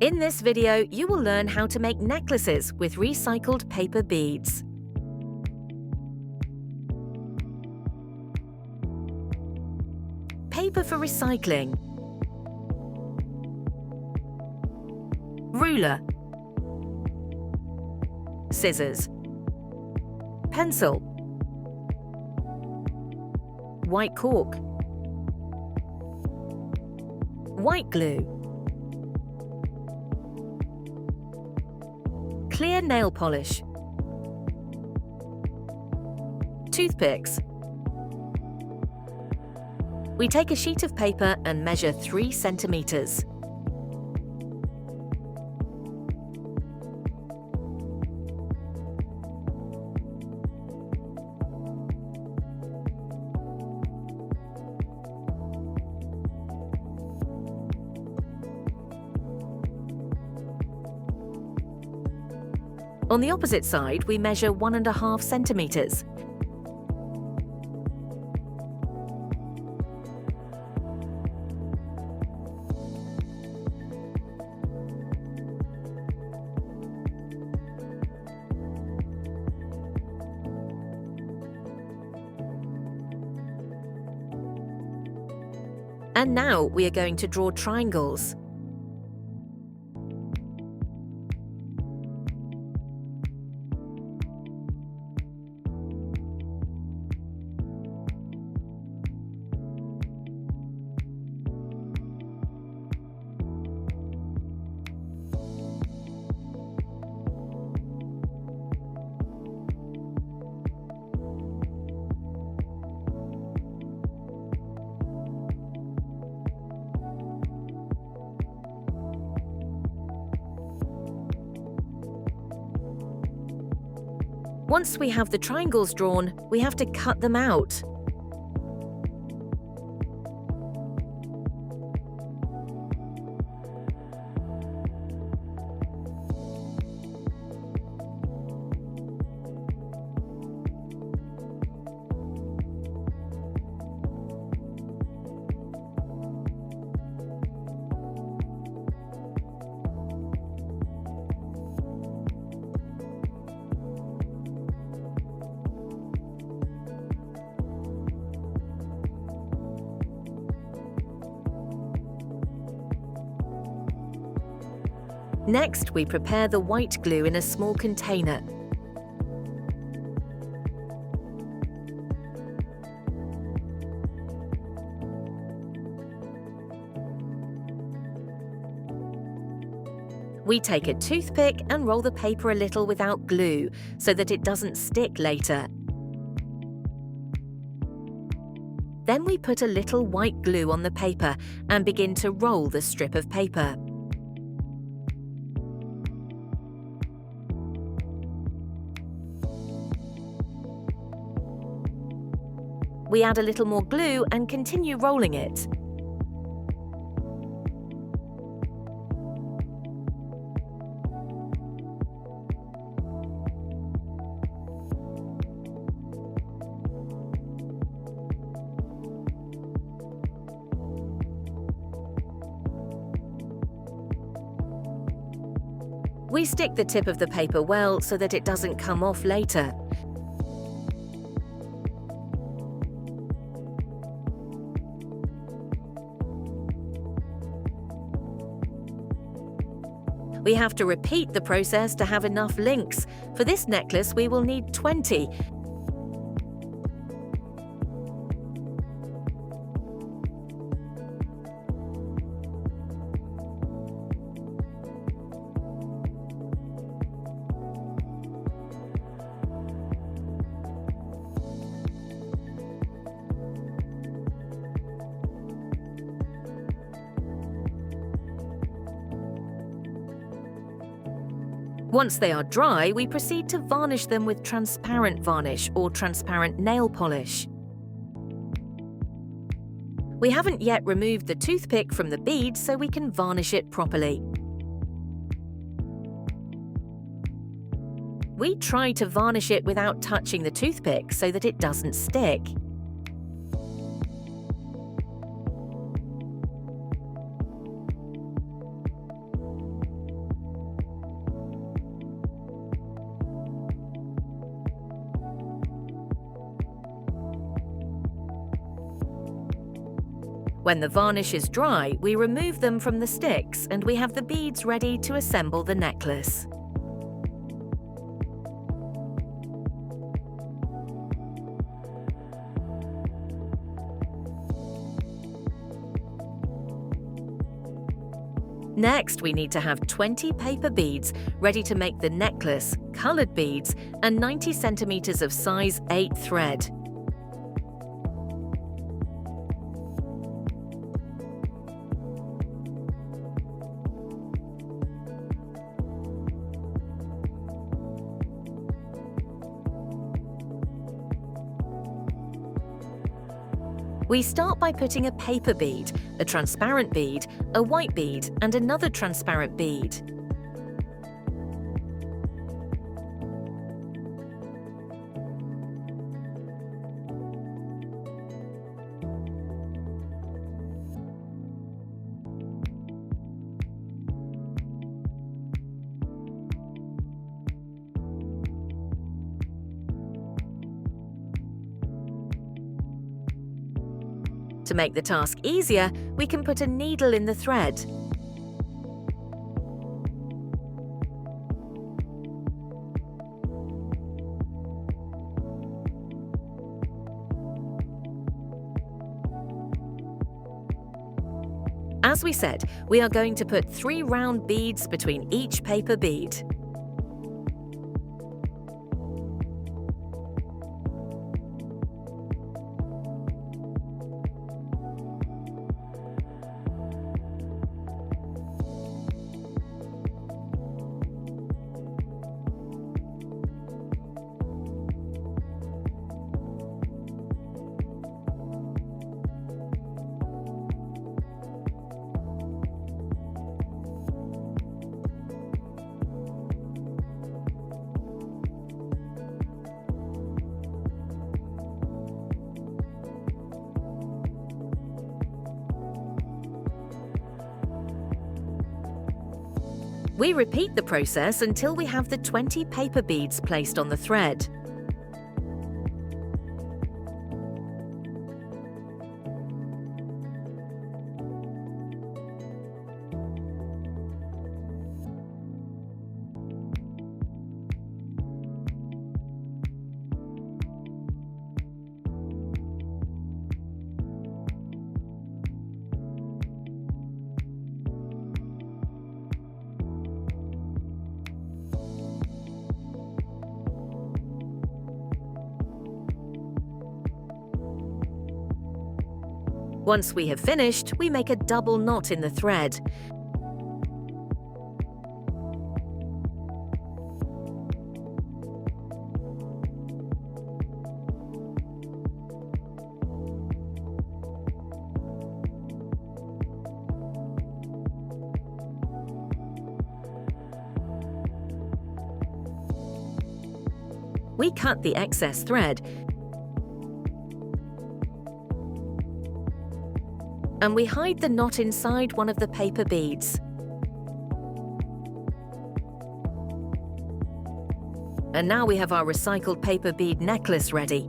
In this video, you will learn how to make necklaces with recycled paper beads. Paper for recycling. Ruler. Scissors. Pencil. White cork. White glue. Clear nail polish. Toothpicks. We take a sheet of paper and measure 3 centimeters. On the opposite side, we measure 1.5 centimeters. And now we are going to draw triangles. Once we have the triangles drawn, we have to cut them out. Next, we prepare the white glue in a small container. We take a toothpick and roll the paper a little without glue so that it doesn't stick later. Then we put a little white glue on the paper and begin to roll the strip of paper. We add a little more glue and continue rolling it. We stick the tip of the paper well so that it doesn't come off later. We have to repeat the process to have enough links. For this necklace, we will need 20. Once they are dry, we proceed to varnish them with transparent varnish or transparent nail polish. We haven't yet removed the toothpick from the bead, so we can varnish it properly. We try to varnish it without touching the toothpick so that it doesn't stick. When the varnish is dry, we remove them from the sticks and we have the beads ready to assemble the necklace. Next, we need to have 20 paper beads ready to make the necklace, coloured beads, and 90 centimeters of size 8 thread. We start by putting a paper bead, a transparent bead, a white bead, and another transparent bead. To make the task easier, we can put a needle in the thread. As we said, we are going to put 3 round beads between each paper bead. We repeat the process until we have the 20 paper beads placed on the thread. Once we have finished, we make a double knot in the thread. We cut the excess thread and we hide the knot inside one of the paper beads. And now we have our recycled paper bead necklace ready.